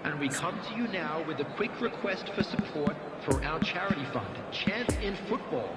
And we come to you now with a quick request for support for our charity fund, Chance in Football.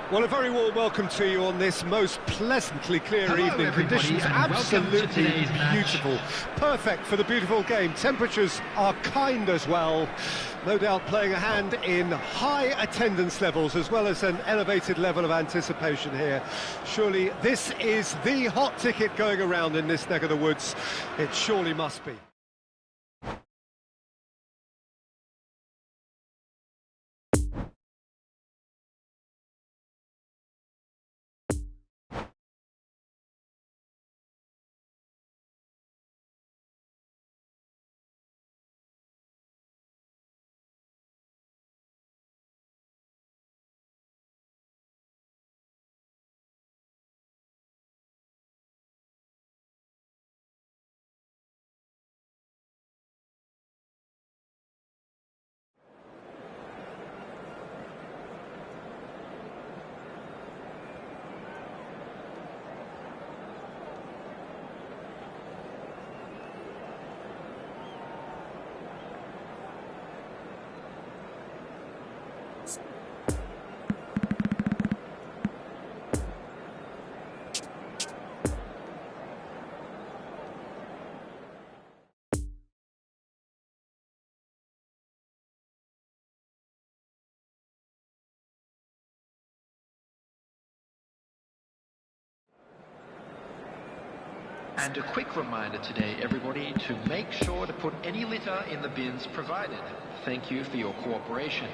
Well, a very warm welcome to you on this most pleasantly clear evening. Conditions absolutely beautiful. Perfect for the beautiful game. Temperatures are kind as well. No doubt playing a hand in high attendance levels as well as an elevated level of anticipation here. Surely this is the hot ticket going around in this neck of the woods. It surely must be. And a quick reminder today, everybody, to make sure to put any litter in the bins provided. Thank you for your cooperation.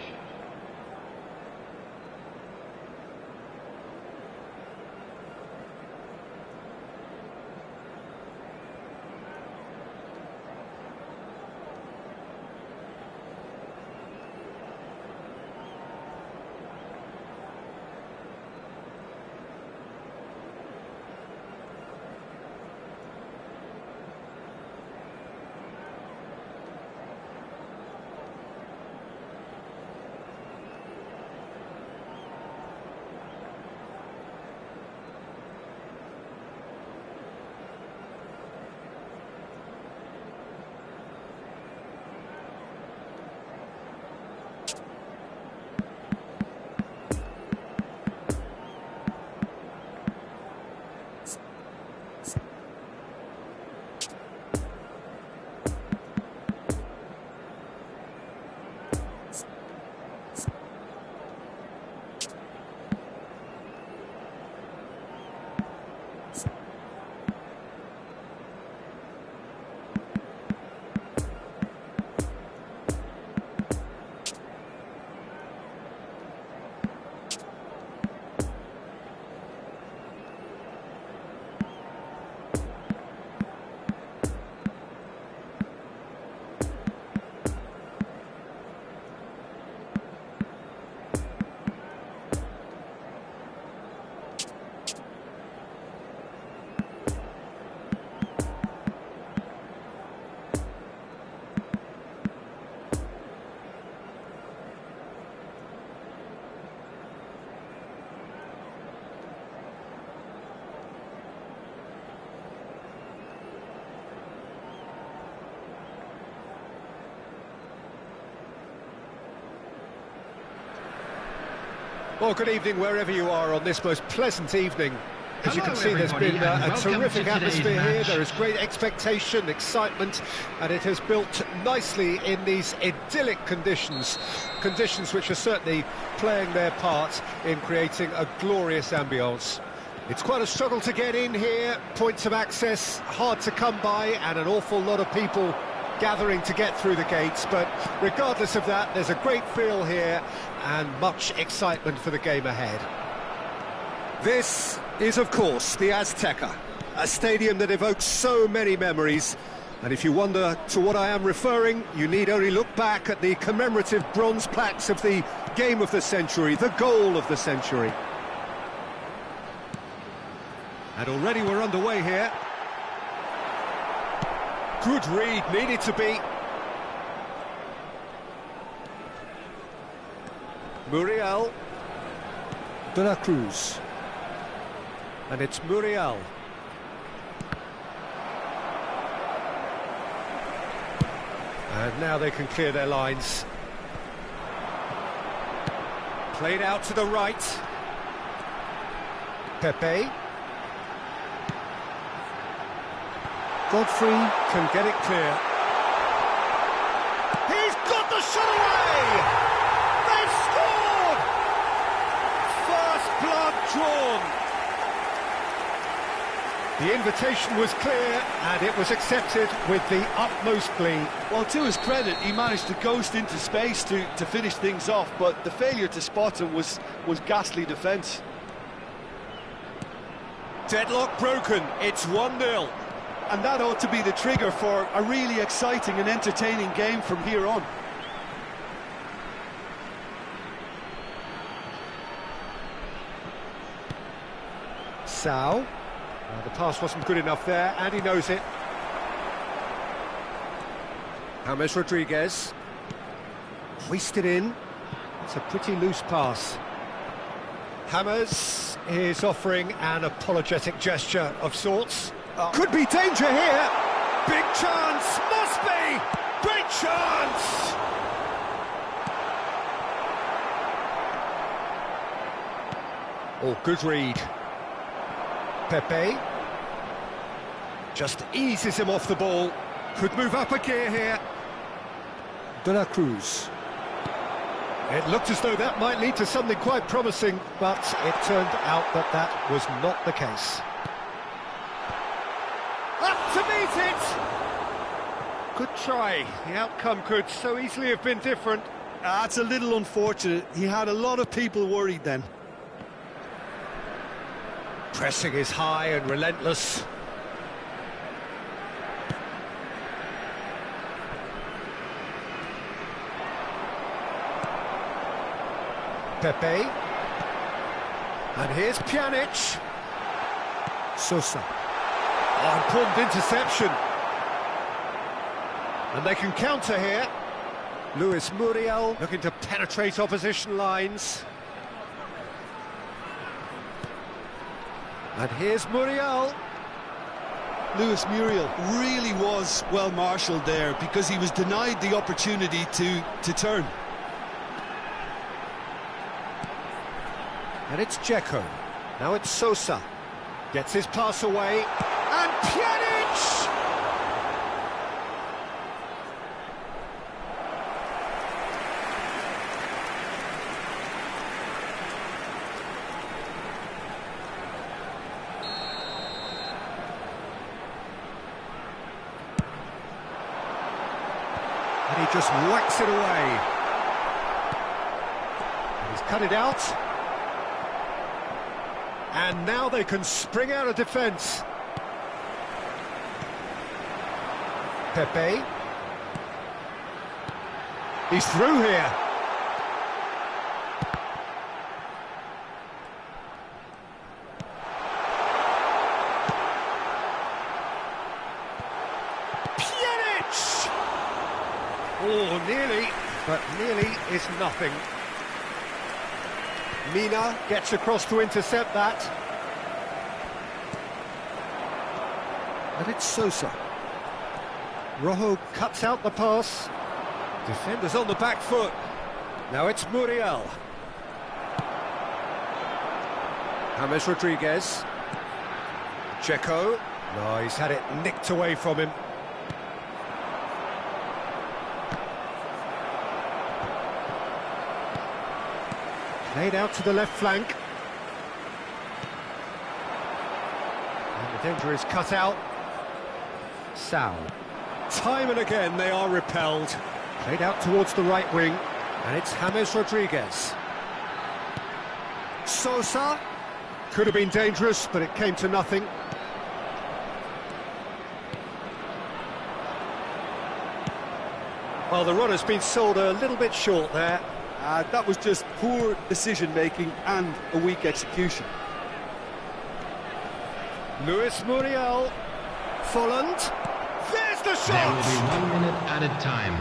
Well, good evening wherever you are on this most pleasant evening. As you can see, there's been a terrific atmosphere here. There is great expectation, excitement, and it has built nicely in these idyllic conditions. Conditions which are certainly playing their part in creating a glorious ambience. It's quite a struggle to get in here, points of access hard to come by, and an awful lot of people gathering to get through the gates, but regardless of that, there's a great feel here and much excitement for the game ahead. This is, of course, the Azteca, a stadium that evokes so many memories, and if you wonder to what I am referring, you need only look back at the commemorative bronze plaques of the game of the century, the goal of the century. And already we're underway here. Good read, needed to be. Muriel. De la Cruz. And it's Muriel. And now they can clear their lines. Played out to the right. Pepe. Godfrey can get it clear. He's got the shot away! They've scored! First blood drawn. The invitation was clear and it was accepted with the utmost glee. Well, to his credit, he managed to ghost into space to finish things off, but the failure to spot him was ghastly defence. Deadlock broken, it's 1-0. And that ought to be the trigger for a really exciting and entertaining game from here on. Sao. The pass wasn't good enough there, and he knows it. James Rodriguez. Hoisted in. It's a pretty loose pass. James is offering an apologetic gesture of sorts. Could be danger here. Big chance, must be. Great chance. Oh, good read. Pepe. Just eases him off the ball. Could move up a gear here. De la Cruz. It looked as though that might lead to something quite promising, but it turned out that that was not the case. Up to meet it! Good try. The outcome could so easily have been different. That's a little unfortunate. He had a lot of people worried then. Pressing is high and relentless. Pepe. And here's Pjanic. Sosa. Oh, important interception. And they can counter here. Luis Muriel looking to penetrate opposition lines. And here's Muriel. Luis Muriel really was well marshalled there because he was denied the opportunity to turn. And it's Dzeko. Now it's Sosa. Gets his pass away. And Pjanic! And he just whacks it away. And he's cut it out. And now they can spring out of defence. Pepe. He's through here. Pjanic! Oh, nearly, but nearly is nothing. Mina gets across to intercept that. And it's Sosa. Rojo cuts out the pass. Defenders on the back foot. Now it's Muriel. James Rodriguez. Dzeko. No, he's had it nicked away from him. Played out to the left flank. Danger is cut out. Sal. Time and again they are repelled. Played out towards the right wing, and it's James Rodriguez. Sosa. Could have been dangerous, but it came to nothing. Well, the run has been sold a little bit short there. That was just poor decision-making and a weak execution. Luis Muriel. Folland. There's the shot! There will be 1 minute added time.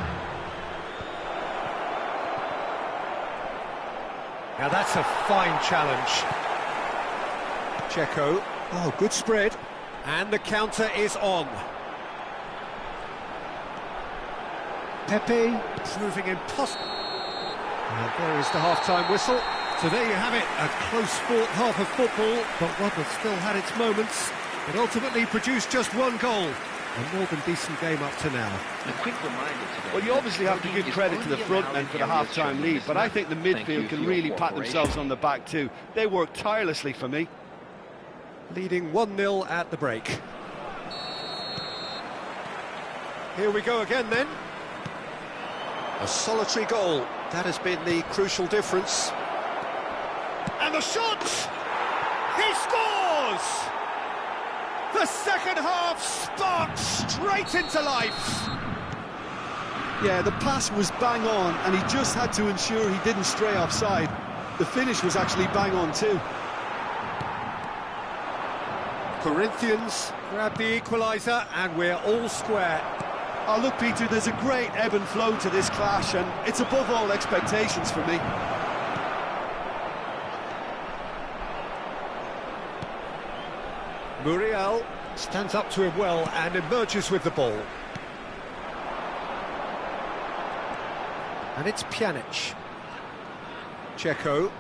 Now that's a fine challenge. Checo. Oh, good spread. And the counter is on. Pepe proving impossible. And there is the half-time whistle. So there you have it, a close-fought half of football, but one that still had its moments. It ultimately produced just one goal. A more than decent game up to now. A quick reminder today. Well, you obviously have to give credit to the front men for the half-time lead, but I think the midfield can really pat themselves on the back too. They worked tirelessly for me. Leading 1-0 at the break. Here we go again then. A solitary goal. That has been the crucial difference. And the shot! He scores! The second half sparked straight into life. Yeah, the pass was bang on, and he just had to ensure he didn't stray offside. The finish was actually bang on too. Corinthians grab the equaliser, and we're all square. Oh, look, Peter, there's a great ebb and flow to this clash, and it's above all expectations for me. Muriel stands up to him well and emerges with the ball. And it's Pjanic. Checo.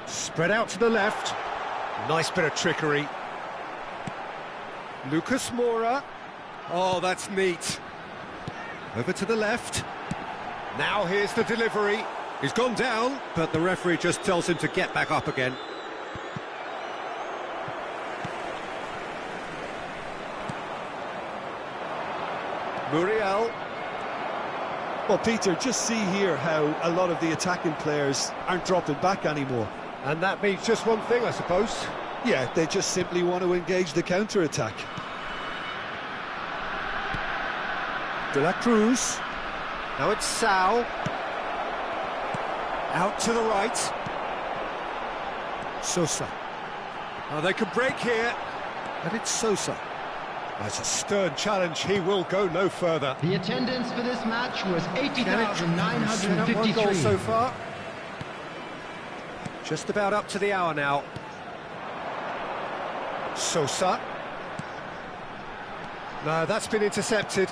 Spread out to the left. Nice bit of trickery. Lucas Moura. Oh, that's neat. Over to the left. Now here's the delivery. He's gone down, but the referee just tells him to get back up again. Muriel. Well, Peter, just see here how a lot of the attacking players aren't dropping back anymore. And that means just one thing, I suppose. Yeah, they just simply want to engage the counter-attack. De la Cruz. Now it's Sal. Out to the right. Sosa. Oh, they can break here. And it's Sosa. That's a stern challenge. He will go no further. The attendance for this match was One goal 80,953. so far. Just about up to the hour now. Sosa. No, that's been intercepted.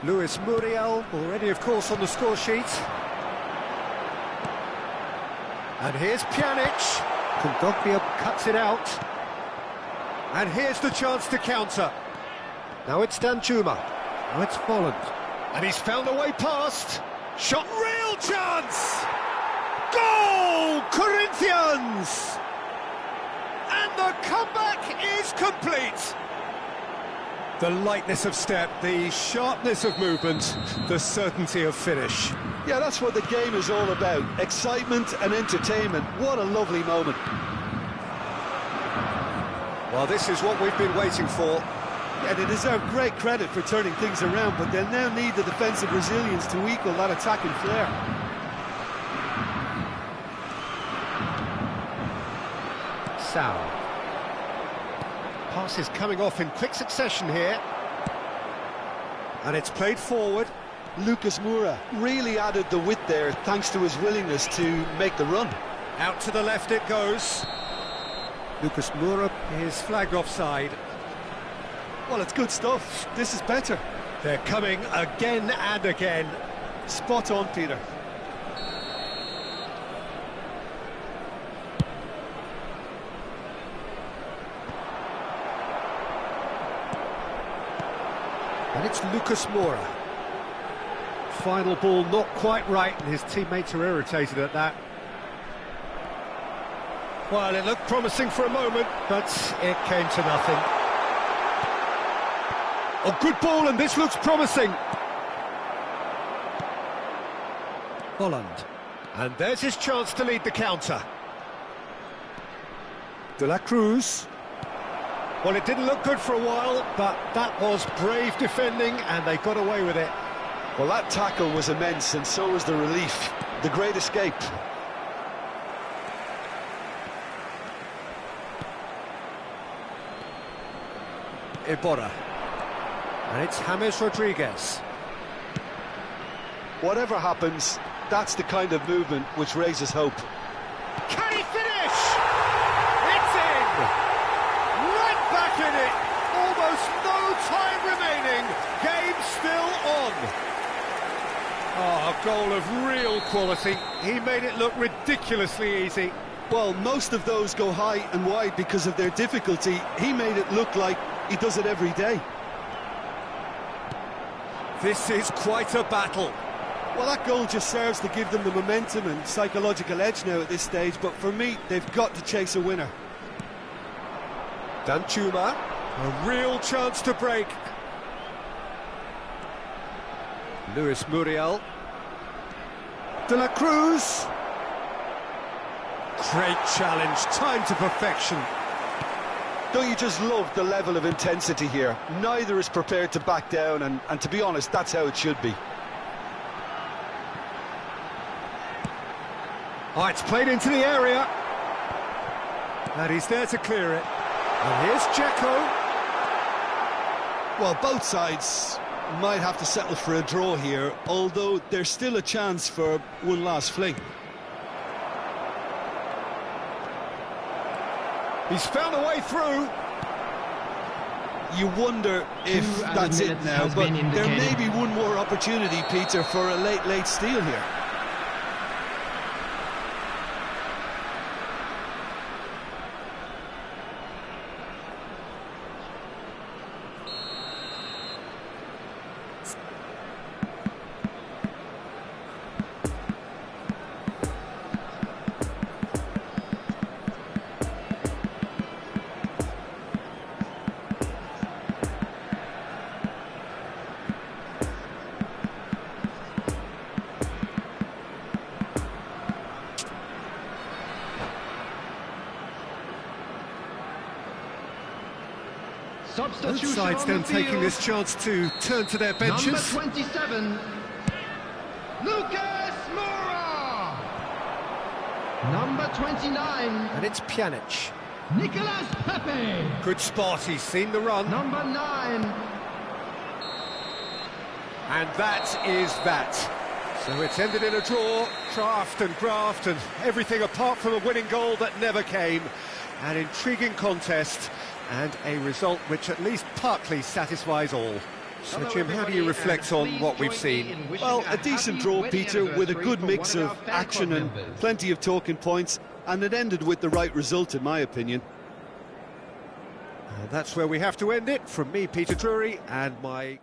Luis Muriel, already, of course, on the score sheet. And here's Pjanic. Kondogbia cuts it out. And here's the chance to counter. Now it's Danjuma. Now it's Folland. And he's found a way past. Shot, real chance! Goal! Corinthians! And the comeback is complete. The lightness of step, the sharpness of movement, the certainty of finish. Yeah, that's what the game is all about. Excitement and entertainment. What a lovely moment. Well, this is what we've been waiting for. Yeah, they deserve great credit for turning things around, but they'll now need the defensive resilience to equal that attacking flair. Sal. Passes coming off in quick succession here. And it's played forward. Lucas Moura really added the width there thanks to his willingness to make the run. Out to the left it goes. Lucas Moura is flagged offside. Well, it's good stuff. This is better. They're coming again and again. Spot on, Peter. And it's Lucas Moura. Final ball not quite right, and his teammates are irritated at that. Well, it looked promising for a moment, but it came to nothing. Oh, good ball, and this looks promising. Holland. And there's his chance to lead the counter. De la Cruz. Well, it didn't look good for a while, but that was brave defending, and they got away with it. Well, that tackle was immense, and so was the relief. The great escape. Iborra. And it's James Rodriguez. Whatever happens, that's the kind of movement which raises hope. Can he finish? It's in! Right back in it! Almost no time remaining. Game still on. Oh, a goal of real quality. He made it look ridiculously easy. Well, most of those go high and wide because of their difficulty. He made it look like he does it every day. This is quite a battle. Well, that goal just serves to give them the momentum and psychological edge now at this stage, but for me, they've got to chase a winner. Danchuma, a real chance to break. Luis Muriel. De la Cruz. Great challenge, time to perfection. Don't you just love the level of intensity here? Neither is prepared to back down, and to be honest, that's how it should be. Oh, it's played into the area. And he's there to clear it. And here's Dzeko. Well, both sides might have to settle for a draw here, although there's still a chance for one last fling. He's found a way through. You wonder if that's it now, but there may be one more opportunity, Peter, for a late steal here. Both sides then taking this chance to turn to their benches. Number 27, Lucas Moura. Number 29, And it's Pjanic. Nicolas Pepe. Good spot, he's seen the run. Number 9, And that is that. So it's ended in a draw, craft and graft and everything apart from a winning goal that never came. An intriguing contest and a result which at least partly satisfies all. So Jim, how do you reflect on what we've seen? Well, a decent draw, Peter, with a good mix of action and plenty of talking points, and it ended with the right result, in my opinion. And that's where we have to end it. From me, Peter Drury, and my...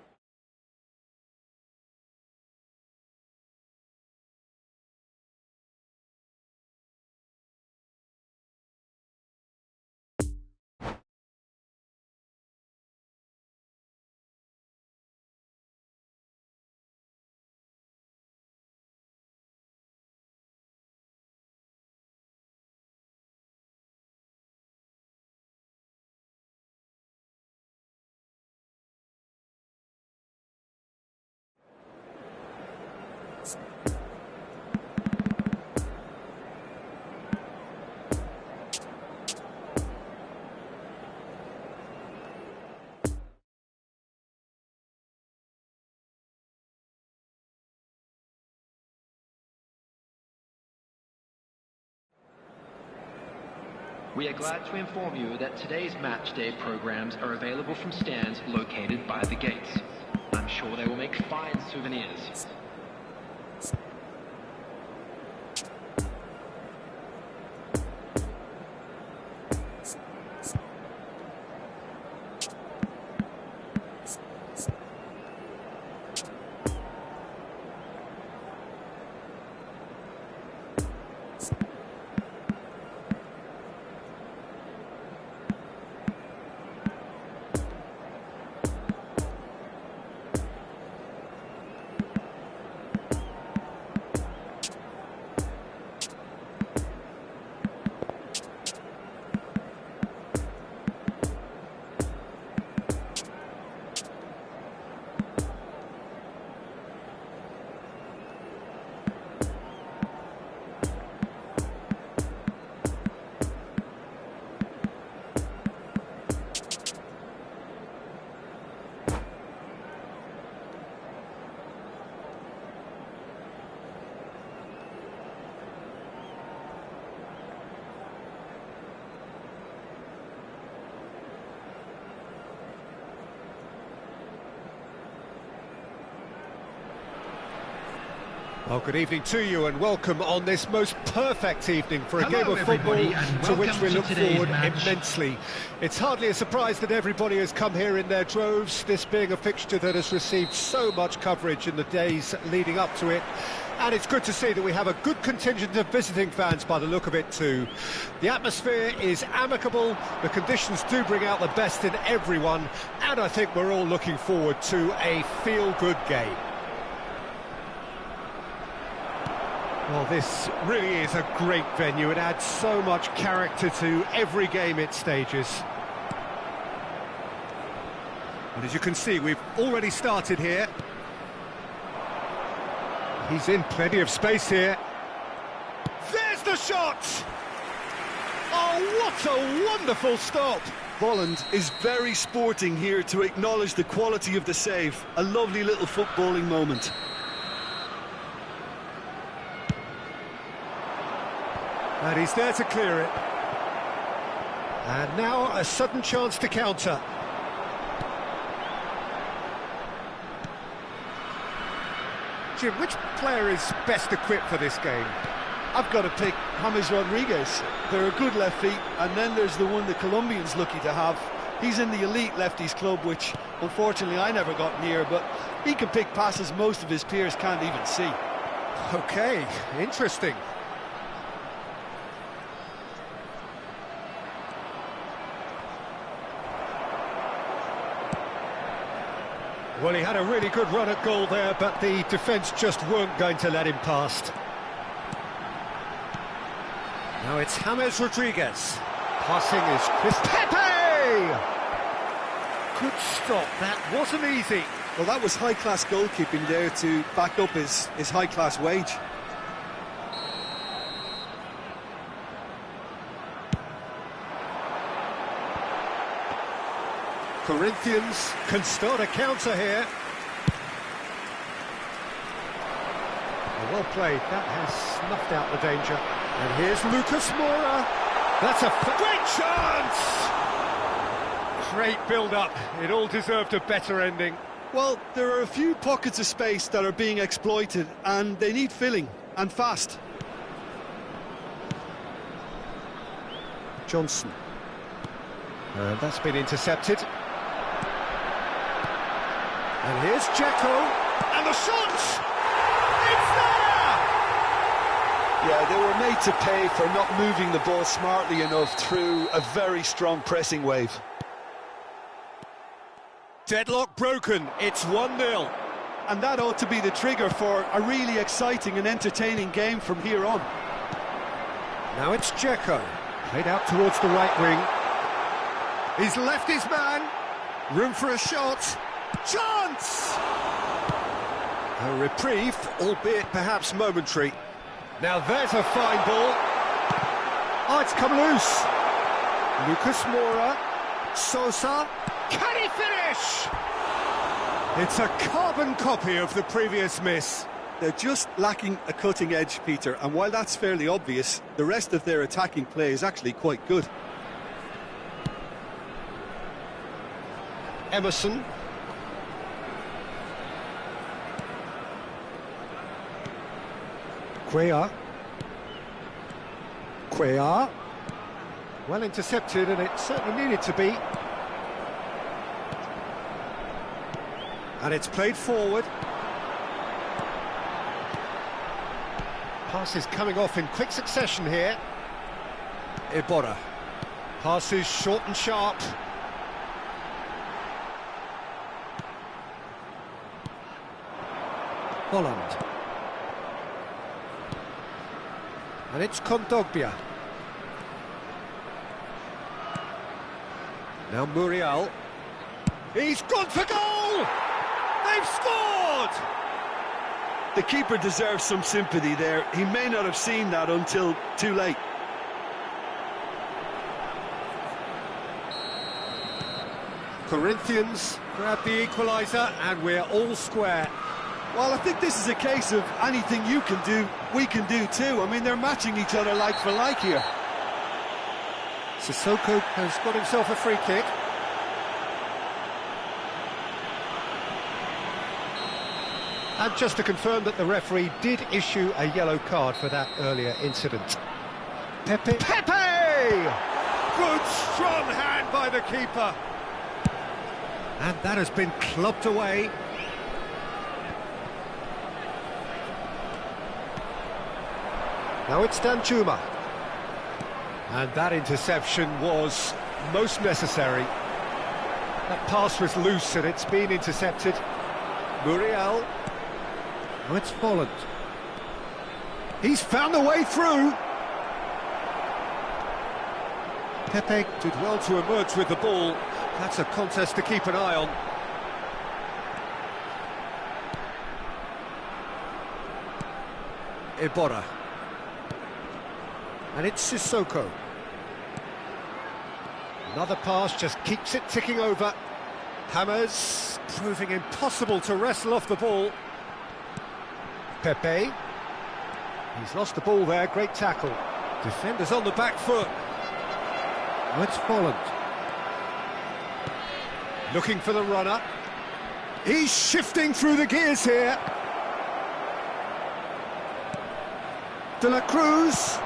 We are glad to inform you that today's match day programs are available from stands located by the gates. I'm sure they will make fine souvenirs. Well, good evening to you and welcome on this most perfect evening for a game of football to which we look forward immensely. It's hardly a surprise that everybody has come here in their droves, this being a fixture that has received so much coverage in the days leading up to it. And it's good to see that we have a good contingent of visiting fans by the look of it too. The atmosphere is amicable, the conditions do bring out the best in everyone, and I think we're all looking forward to a feel-good game. Well, this really is a great venue. It adds so much character to every game it stages. And as you can see, we've already started here. He's in plenty of space here. There's the shot! Oh, what a wonderful stop! Volland is very sporting here to acknowledge the quality of the save. A lovely little footballing moment. And he's there to clear it. And now a sudden chance to counter. Jim, which player is best equipped for this game? I've got to pick James Rodriguez. They're a good left feet, and then there's the one the Colombian's lucky to have. He's in the elite lefties club, which unfortunately I never got near, but he can pick passes most of his peers can't even see. Okay, interesting. Well, he had a really good run at goal there, but the defence just weren't going to let him past. Now it's James Rodriguez. Passing is Chris Pepe! Good stop, that wasn't easy. Well, that was high-class goalkeeping there to back up his high-class wage. Corinthians can start a counter here. Well played, that has snuffed out the danger. And here's Lucas Moura. That's a great chance! Great build-up, it all deserved a better ending. Well, there are a few pockets of space that are being exploited, and they need filling, and fast. Johnson. And that's been intercepted. And here's Dzeko, and the shot! It's there! Yeah, they were made to pay for not moving the ball smartly enough through a very strong pressing wave. Deadlock broken, it's 1-0. And that ought to be the trigger for a really exciting and entertaining game from here on. Now it's Dzeko, played out towards the right wing. He's left his man, room for a shot. Chance! A reprieve, albeit perhaps momentary. Now there's a fine ball. Oh, it's come loose. Lucas Moura. Sosa. Can he finish? It's a carbon copy of the previous miss. They're just lacking a cutting edge, Peter, and while that's fairly obvious, the rest of their attacking play is actually quite good. Emerson. Cuellar. Well intercepted, and it certainly needed to be. And it's played forward. Passes coming off in quick succession here. Iborra. Passes short and sharp. Holland. And it's Kondogbia. Now Muriel. He's gone for goal! They've scored! The keeper deserves some sympathy there. He may not have seen that until too late. Corinthians grab the equaliser, and we're all square. Well, I think this is a case of anything you can do, we can do too. I mean, they're matching each other like for like here. Sissoko has got himself a free kick. And just to confirm that the referee did issue a yellow card for that earlier incident. Pepe! Good strong hand by the keeper. And that has been clubbed away. Now it's Danjuma. And that interception was most necessary. That pass was loose and it's been intercepted. Muriel. Now it's Volland. He's found the way through. Pepe did well to emerge with the ball. That's a contest to keep an eye on. Iborra. And it's Sissoko. Another pass just keeps it ticking over. Hammers, proving impossible to wrestle off the ball. Pepe. He's lost the ball there, great tackle. Defenders on the back foot. Now it's Volland. Looking for the runner. He's shifting through the gears here. De la Cruz.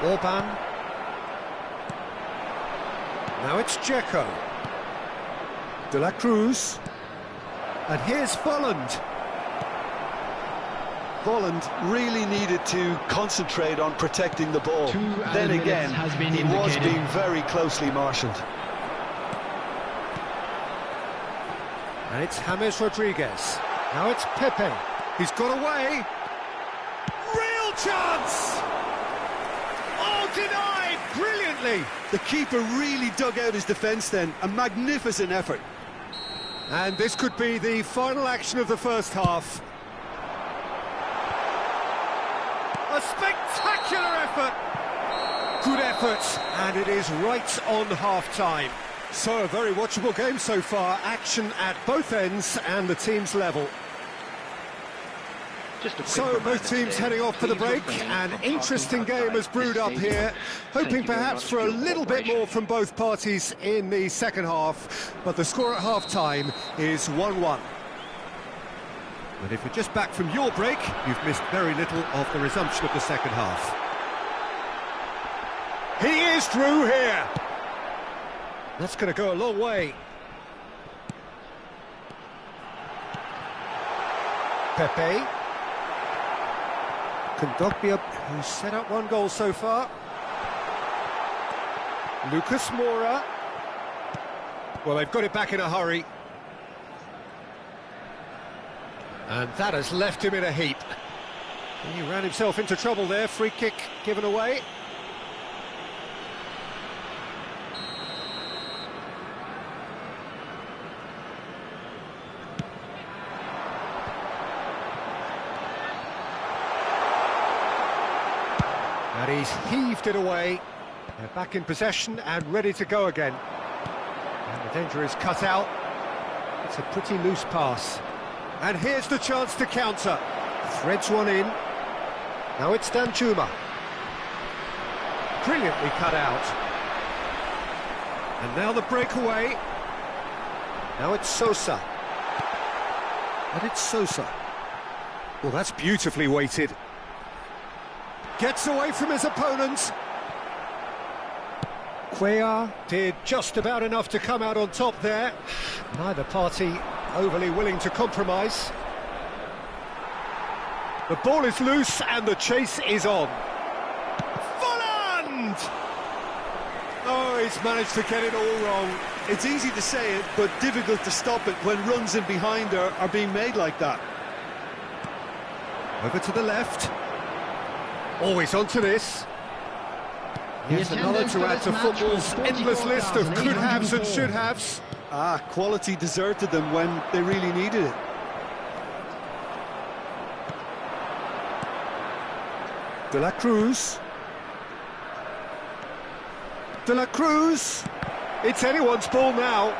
Orban. Now it's Dzeko. De la Cruz. And here's Volland. Volland really needed to concentrate on protecting the ball. Then again, he was being very closely marshalled. And it's James Rodriguez. Now it's Pepe. He's got away. Real chance! Oh, denied brilliantly. The keeper really dug out his defence then. A magnificent effort. And this could be the final action of the first half. A spectacular effort! Good effort, and it is right on half-time. So, a very watchable game so far. Action at both ends and the team's level. So, both teams heading off for the break. An interesting game has brewed up here. Hoping perhaps for a little bit more from both parties in the second half. But the score at half-time is 1-1. And if you're just back from your break, you've missed very little of the resumption of the second half. He is through here. That's going to go a long way. Pepe. Kondogbia, who's set up one goal so far. Lucas Moura. Well, they've got it back in a hurry. And that has left him in a heap. He ran himself into trouble there. Free kick given away. And he's heaved it away. They're back in possession and ready to go again. And the danger is cut out. It's a pretty loose pass. And here's the chance to counter. Threads one in. Now it's Danjuma. Brilliantly cut out. And now the breakaway. Now it's Sosa. And it's Sosa. Well, that's beautifully weighted. Gets away from his opponent. Cuellar did just about enough to come out on top there. Neither party overly willing to compromise. The ball is loose and the chase is on. Volland! Oh, he's managed to get it all wrong. It's easy to say it, but difficult to stop it when runs in behind are being made like that. Over to the left. Always onto this. Here's another to add to football's endless list of could-haves and should-haves. Quality deserted them when they really needed it. De la Cruz. De la Cruz. It's anyone's ball now.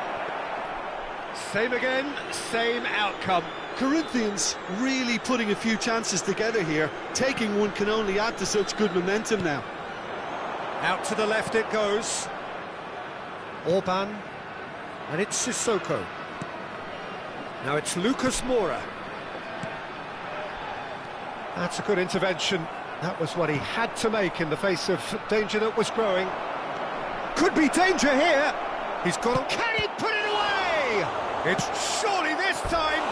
Same again, same outcome. Corinthians really putting a few chances together here. Taking one can only add to such good momentum now. Out to the left it goes. Orban. And it's Sissoko. Now it's Lucas Moura. That's a good intervention. That was what he had to make in the face of danger that was growing. Could be danger here. He's got to... Can he put it away? It's surely this time.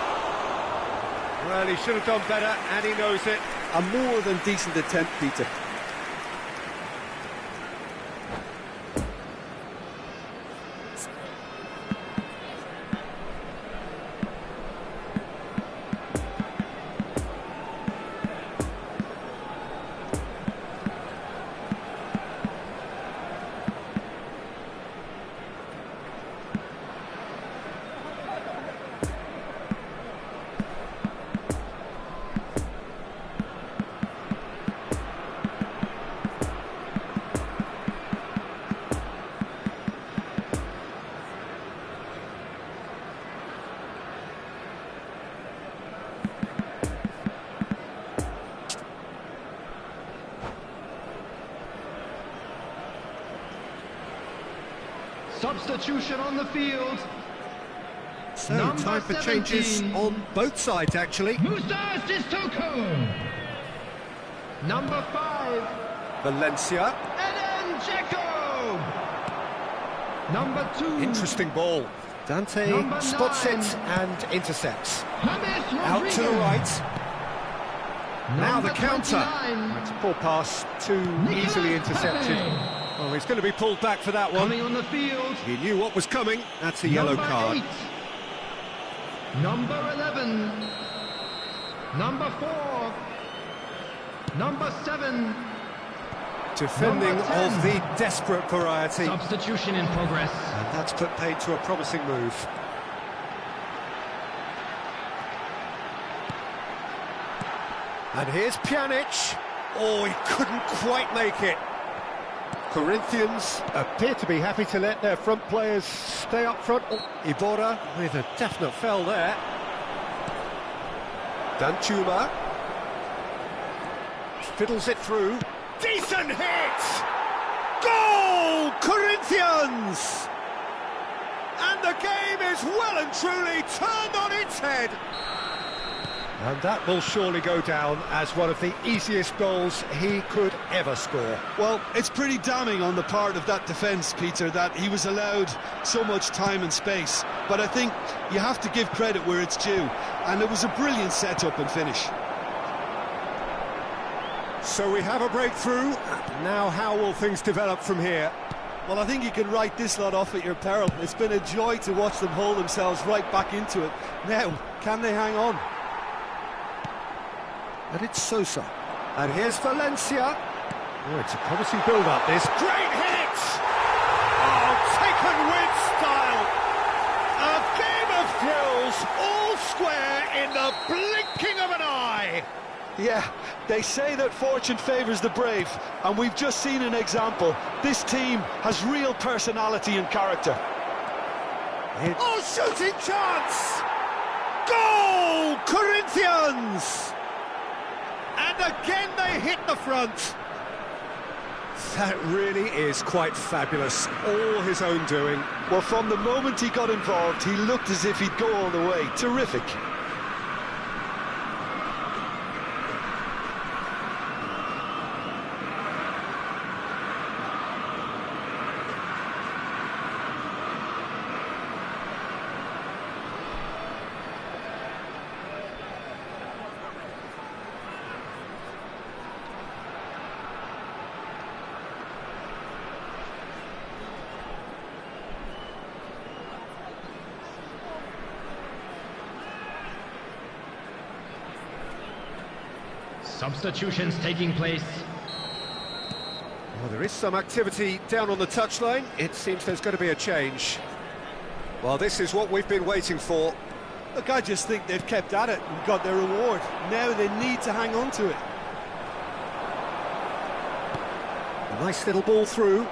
Well, he should have done better, and he knows it. A more than decent attempt, Peter. Substitution on the field. So, Number time for changes 17. on both sides, actually. Musa Sissoko. Number 5. Valencia. Eden Dzeko. Number 2. Interesting ball. Dante Number spots 9. it and intercepts. James Out to the Rodriguez. right. Now Number the counter. 29. It's a poor pass, too Nicolas easily intercepted. Pepe. Oh, he's going to be pulled back for that one. Coming on the field. He knew what was coming. That's a yellow Number card. 8. Number 11. Number 4. Number 7. Defending Number 10. of the desperate variety. Substitution in progress. And that's put paid to a promising move. And here's Pjanic. Oh, he couldn't quite make it. Corinthians appear to be happy to let their front players stay up front. Oh, Iborra with a definite foul there. Danchuma fiddles it through. Decent hit! Goal! Corinthians! And the game is well and truly turned on its head. And that will surely go down as one of the easiest goals he could ever score. Well, it's pretty damning on the part of that defence, Peter, that he was allowed so much time and space. But I think you have to give credit where it's due, and it was a brilliant setup and finish. So we have a breakthrough. Now how will things develop from here? Well, I think you can write this lot off at your peril. It's been a joy to watch them hold themselves right back into it. Now, can they hang on? And it's Sosa. And here's Valencia. Oh, it's a promising build-up, this. Great hit! Oh, taken with style. A game of thrills, all square in the blinking of an eye. Yeah, they say that fortune favours the brave, and we've just seen an example. This team has real personality and character. Oh, shooting chance! Goal! Corinthians! And again they hit the front. That really is quite fabulous. All his own doing. Well, from the moment he got involved, he looked as if he'd go all the way. Terrific. Substitutions taking place. Well, there is some activity down on the touchline. It seems there's going to be a change. Well, this is what we've been waiting for. Look, I just think they've kept at it and got their reward. Now they need to hang on to it. A nice little ball through.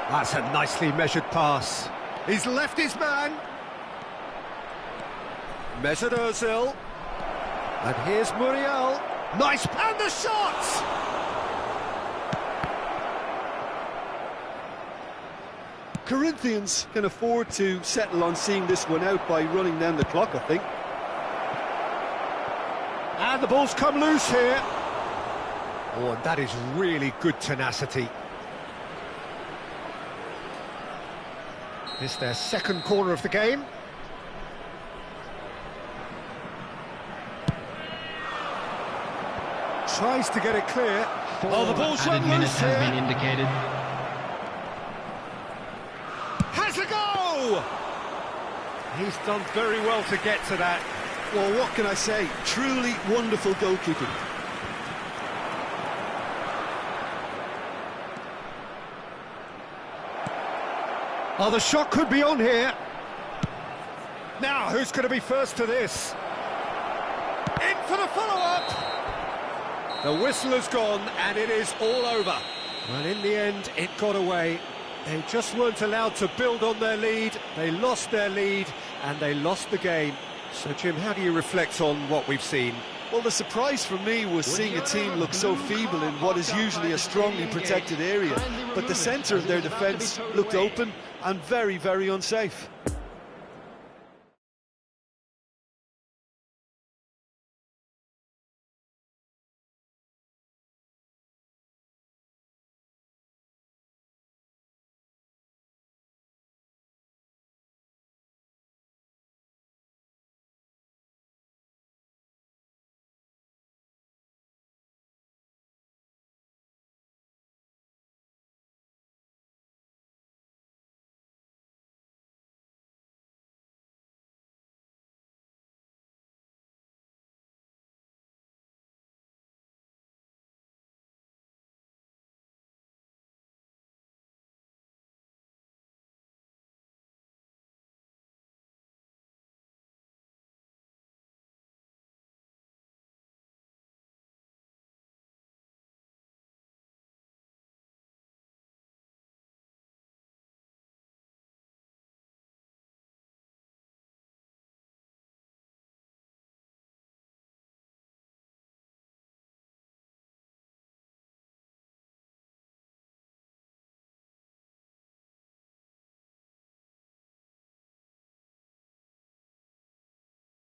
That's a nicely measured pass. He's left his man. Mesut Ozil. And here's Muriel. Nice, and the shot! Corinthians can afford to settle on seeing this one out by running down the clock, I think. And the ball's come loose here. Oh, and that is really good tenacity. It's their second corner of the game. Tries to get it clear. Oh, the ball's run loose here. Has been indicated. Has a go! He's done very well to get to that. Well, what can I say? Truly wonderful goalkeeping. Oh, the shot could be on here. Now, who's going to be first to this? In for the follow-up! The whistle has gone, and it is all over. Well, in the end, it got away. They just weren't allowed to build on their lead. They lost their lead, and they lost the game. So, Jim, how do you reflect on what we've seen? Well, the surprise for me was seeing a team look so feeble in what is usually a strongly protected area. But the centre of their defence looked open and very, very unsafe.